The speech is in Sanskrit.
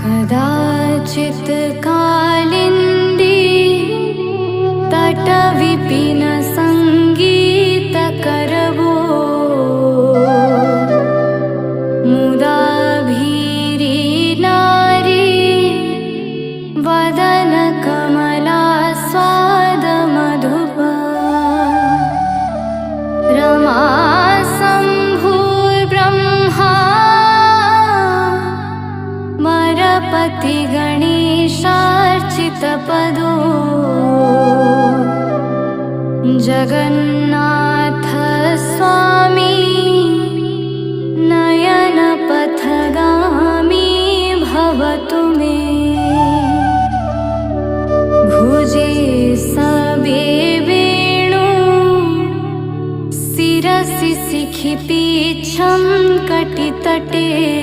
कदाचित् कालिन्दी तटविपिन संगीतकरवो मुदा भीरी नारी वदन कमला स्वाद मधुपा रमा पति गणेशार्चितपदो जगन्नाथ स्वामी नयनपथगामी भवतु मे भुजे सबे वेणु शिरसि शिखि पीच्छं कटितटे